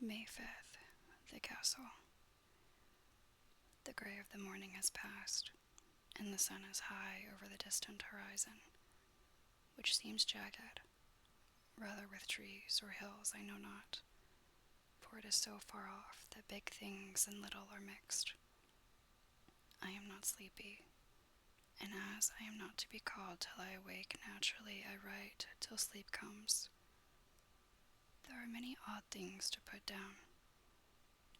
May 5th, the castle. The gray of the morning has passed, and the sun is high over the distant horizon, which seems jagged, rather with trees or hills I know not, for it is so far off that big things and little are mixed. I am not sleepy, and as I am not to be called till I awake naturally, I write till sleep comes. There are many odd things to put down,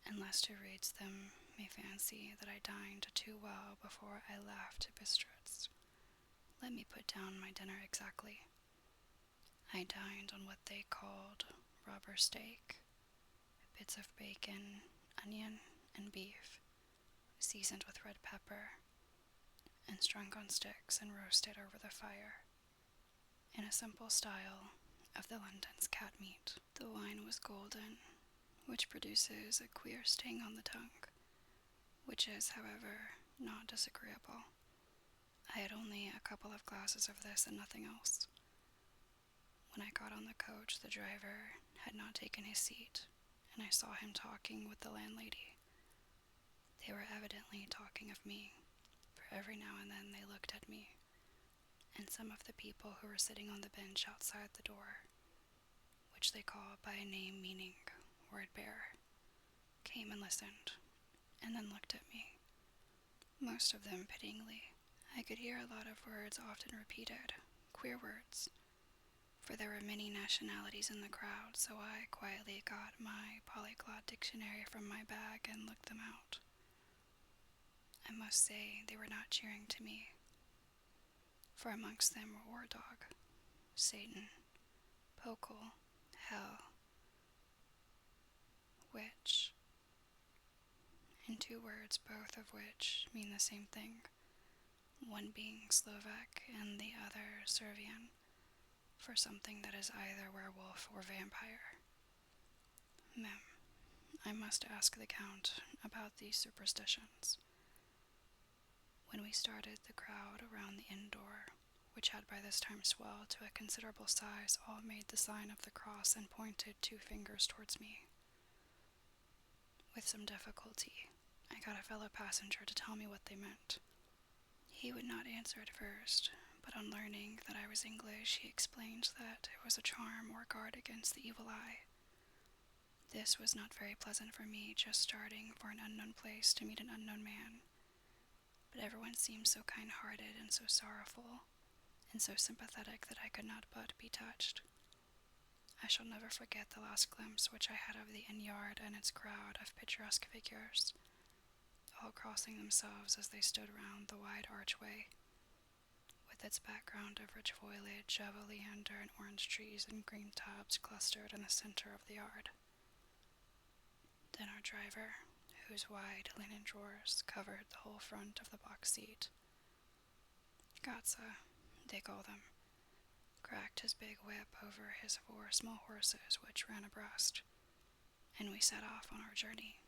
and lest who reads them may fancy that I dined too well before I left Bistritz. Let me put down my dinner exactly. I dined on what they called rubber steak, bits of bacon, onion, and beef, seasoned with red pepper, and strung on sticks and roasted over the fire, in a simple style of the London's cat meat. The wine was golden, which produces a queer sting on the tongue, which is, however, not disagreeable. I had only a couple of glasses of this and nothing else. When I got on the coach, the driver had not taken his seat, and I saw him talking with the landlady. They were evidently talking of me, for every now and then they looked at me, and some of the people who were sitting on the bench outside the door, which they call by a name meaning word bearer, came and listened, and then looked at me, most of them pityingly. I could hear a lot of words often repeated, queer words, for there were many nationalities in the crowd, so I quietly got my polyglot dictionary from my bag and looked them out. I must say they were not cheering to me, for amongst them were War Dog, Satan, Pokel, Hell, Witch, in two words both of which mean the same thing, one being Slovak and the other Servian, for something that is either werewolf or vampire. Mem, I must ask the Count about these superstitions. When we started, the crowd around the inn door, which had by this time swelled to a considerable size, all made the sign of the cross and pointed 2 fingers towards me. With some difficulty, I got a fellow passenger to tell me what they meant. He would not answer at first, but on learning that I was English, he explained that it was a charm or guard against the evil eye. This was not very pleasant for me, just starting for an unknown place to meet an unknown man. But everyone seemed so kind-hearted and so sorrowful, and so sympathetic that I could not but be touched. I shall never forget the last glimpse which I had of the inn yard and its crowd of picturesque figures, all crossing themselves as they stood round the wide archway, with its background of rich foliage of oleander and orange trees and green tubs clustered in the center of the yard. Then our driver, whose wide linen drawers covered the whole front of the box seat, Gatsa, they call them, cracked his big whip over his 4 small horses which ran abreast, and we set off on our journey.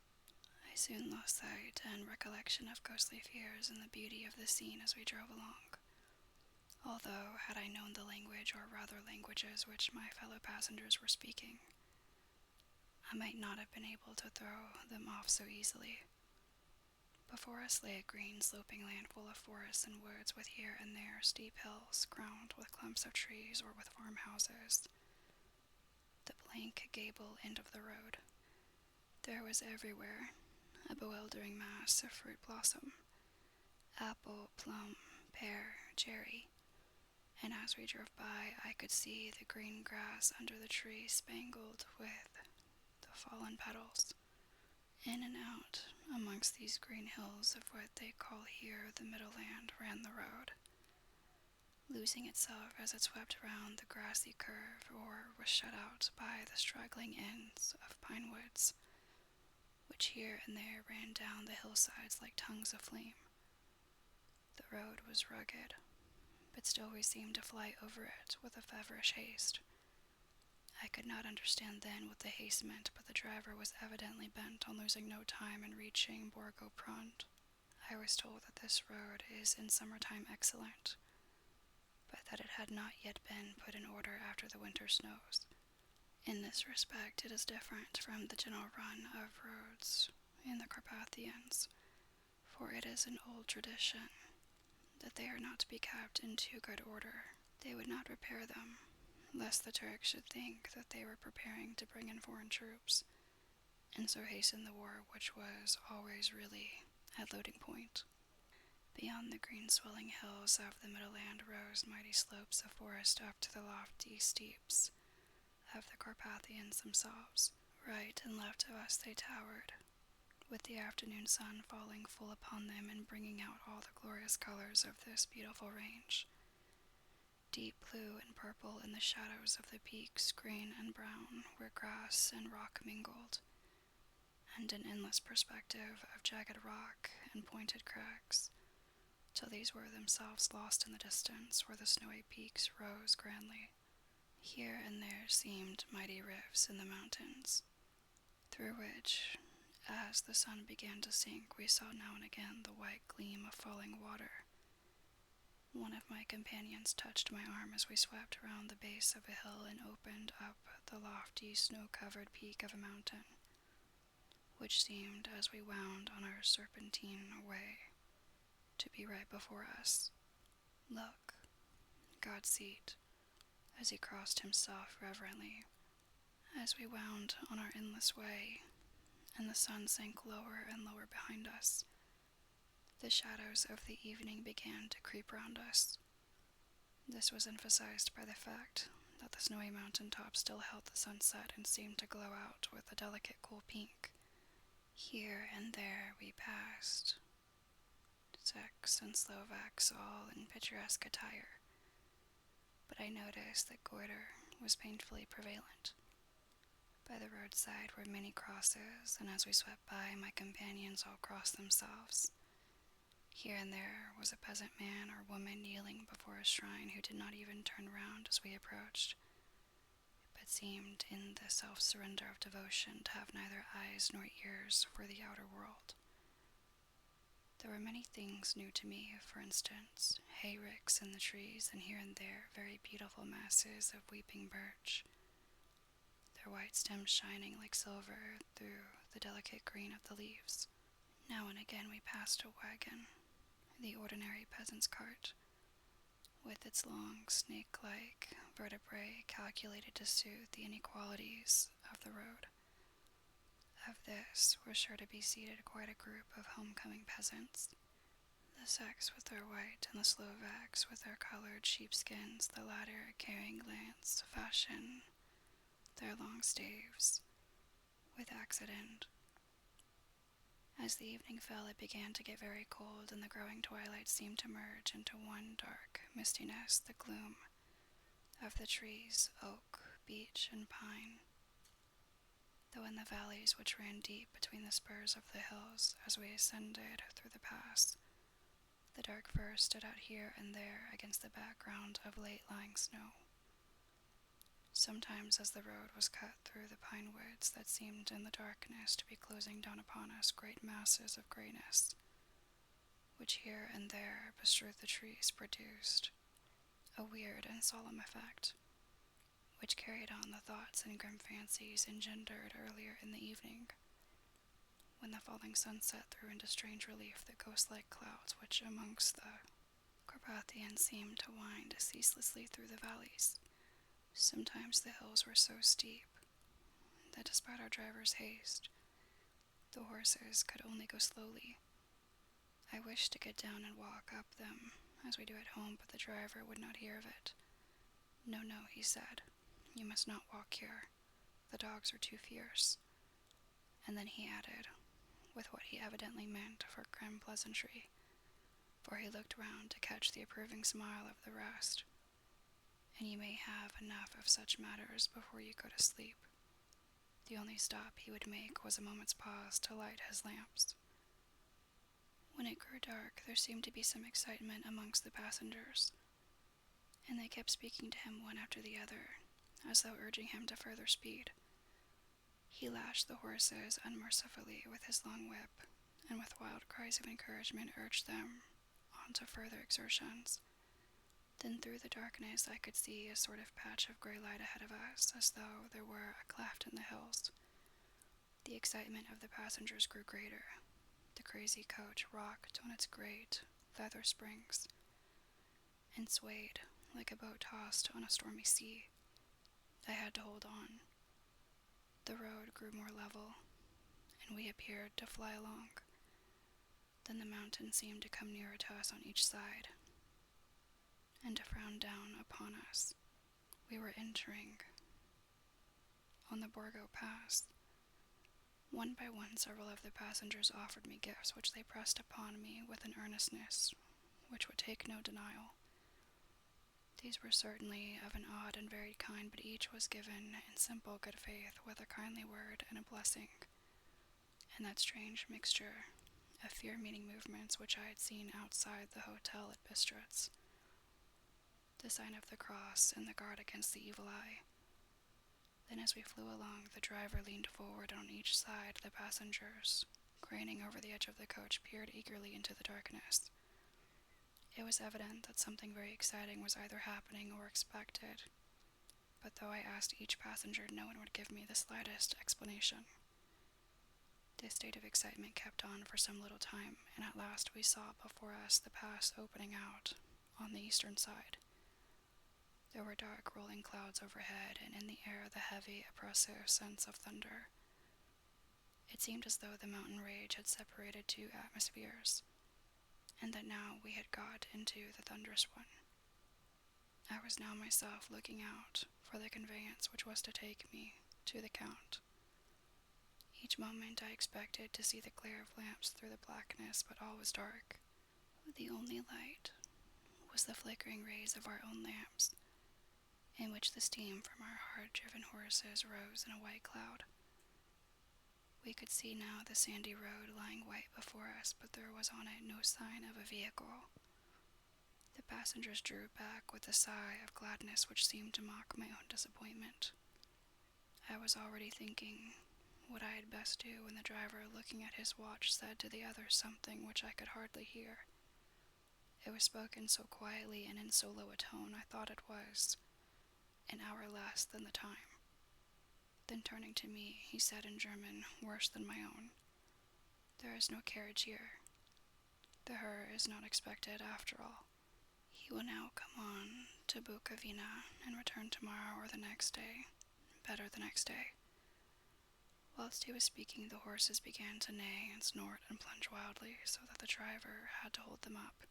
I soon lost sight and recollection of ghostly fears and the beauty of the scene as we drove along, although had I known the language, or rather languages, which my fellow passengers were speaking, I might not have been able to throw them off so easily. Before us lay a green sloping land full of forests and woods, with here and there steep hills crowned with clumps of trees or with farmhouses. The blank gable end of the road. There was everywhere a bewildering mass of fruit blossom, apple, plum, pear, cherry, and as we drove by I could see the green grass under the trees spangled with the fallen petals. In and out amongst these green hills of what they call here the Middle Land ran the road, losing itself as it swept round the grassy curve or was shut out by the straggling ends of pine woods, which here and there ran down the hillsides like tongues of flame. The road was rugged, but still we seemed to fly over it with a feverish haste. I could not understand then what the haste meant, but the driver was evidently bent on losing no time in reaching Borgo Pront. I was told that this road is in summertime excellent, but that it had not yet been put in order after the winter snows, In this respect, it is different from the general run of roads in the Carpathians, for it is an old tradition that they are not to be kept in too good order. They would not repair them, lest the Turks should think that they were preparing to bring in foreign troops, and so hasten the war which was always really at loading point. Beyond the green swelling hills of the Middleland rose mighty slopes of forest up to the lofty steeps of the Carpathians themselves. Right and left of us they towered, with the afternoon sun falling full upon them and bringing out all the glorious colors of this beautiful range. Deep blue and purple in the shadows of the peaks, green and brown, where grass and rock mingled, and an endless perspective of jagged rock and pointed crags, till these were themselves lost in the distance, where the snowy peaks rose grandly. Here and there seemed mighty rifts in the mountains, through which, as the sun began to sink, we saw now and again the white gleam of falling water. One of my companions touched my arm as we swept round the base of a hill and opened up the lofty, snow-covered peak of a mountain, which seemed, as we wound on our serpentine way, to be right before us. "Look, God's seat," as he crossed himself reverently, as we wound on our endless way, and the sun sank lower and lower behind us. The shadows of the evening began to creep round us. This was emphasized by the fact that the snowy mountain top still held the sunset and seemed to glow out with a delicate cool pink. Here and there we passed, Czechs and Slovaks, all in picturesque attire, but I noticed that goiter was painfully prevalent. By the roadside were many crosses, and as we swept by, my companions all crossed themselves. Here and there was a peasant man or woman kneeling before a shrine who did not even turn round as we approached, but seemed in the self-surrender of devotion to have neither eyes nor ears for the outer world. There were many things new to me, for instance, hayricks in the trees, and here and there very beautiful masses of weeping birch, their white stems shining like silver through the delicate green of the leaves. Now and again we passed a wagon, the ordinary peasant's cart, with its long, snake-like vertebrae calculated to soothe the inequalities of the road. Of this were sure to be seated quite a group of homecoming peasants, the Czechs with their white and the Slovaks with their colored sheepskins, the latter carrying lance fashion, their long staves, with axe at end. As the evening fell, it began to get very cold, and the growing twilight seemed to merge into one dark mistiness, the gloom of the trees, oak, beech, and pine. Though in the valleys which ran deep between the spurs of the hills, as we ascended through the pass, the dark firs stood out here and there against the background of late-lying snow. Sometimes, as the road was cut through the pine woods that seemed in the darkness to be closing down upon us, great masses of grayness, which here and there bestrewed the trees, produced a weird and solemn effect, which carried on the thoughts and grim fancies engendered earlier in the evening, when the falling sunset threw into strange relief the ghost-like clouds which amongst the Carpathians seemed to wind ceaselessly through the valleys. Sometimes the hills were so steep that despite our driver's haste, the horses could only go slowly. I wished to get down and walk up them, as we do at home, but the driver would not hear of it. "No, no," he said, "you must not walk here. The dogs are too fierce." And then he added, with what he evidently meant for grim pleasantry, for he looked round to catch the approving smile of the rest, "And you may have enough of such matters before you go to sleep." The only stop he would make was a moment's pause to light his lamps. When it grew dark, there seemed to be some excitement amongst the passengers, and they kept speaking to him one after the other, as though urging him to further speed. He lashed the horses unmercifully with his long whip, and with wild cries of encouragement urged them on to further exertions. Then through the darkness I could see a sort of patch of gray light ahead of us, as though there were a cleft in the hills. The excitement of the passengers grew greater. The crazy coach rocked on its great leather springs and swayed like a boat tossed on a stormy sea. I had to hold on. The road grew more level, and we appeared to fly along. Then the mountain seemed to come nearer to us on each side, and to frown down upon us. We were entering on the Borgo Pass. One by one, several of the passengers offered me gifts, which they pressed upon me with an earnestness which would take no denial. These were certainly of an odd and varied kind, but each was given in simple good faith, with a kindly word and a blessing, and that strange mixture of fear-meeting movements which I had seen outside the hotel at Bistritz. The sign of the cross and the guard against the evil eye. Then as we flew along, the driver leaned forward, and on each side the passengers, craning over the edge of the coach, peered eagerly into the darkness. It was evident that something very exciting was either happening or expected, but though I asked each passenger, no one would give me the slightest explanation. This state of excitement kept on for some little time, and at last we saw before us the pass opening out on the eastern side. There were dark rolling clouds overhead, and in the air the heavy, oppressive sense of thunder. It seemed as though the mountain range had separated two atmospheres, and that now we had got into the thunderous one. I was now myself looking out for the conveyance which was to take me to the Count. Each moment I expected to see the glare of lamps through the blackness, but all was dark. The only light was the flickering rays of our own lamps, in which the steam from our hard-driven horses rose in a white cloud. We could see now the sandy road lying white before us, but there was on it no sign of a vehicle. The passengers drew back with a sigh of gladness which seemed to mock my own disappointment. I was already thinking what I had best do when the driver, looking at his watch, said to the others something which I could hardly hear. It was spoken so quietly and in so low a tone, I thought it was an hour less than the time. Then turning to me, he said in German, worse than my own, "There is no carriage here. The Herr is not expected after all. He will now come on to Bukovina and return tomorrow or the next day, better the next day." Whilst he was speaking, the horses began to neigh and snort and plunge wildly, so that the driver had to hold them up.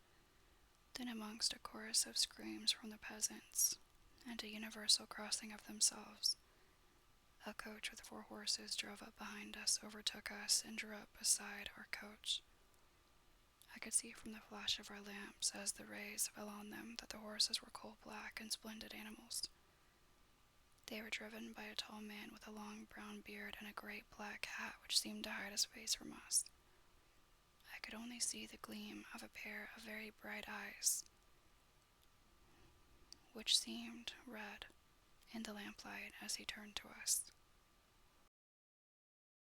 Then amongst a chorus of screams from the peasants, and a universal crossing of themselves, a coach with 4 horses drove up behind us, overtook us, and drew up beside our coach. I could see from the flash of our lamps, as the rays fell on them, that the horses were coal-black and splendid animals. They were driven by a tall man with a long brown beard and a great black hat which seemed to hide his face from us. I could only see the gleam of a pair of very bright eyes, which seemed red in the lamplight as he turned to us.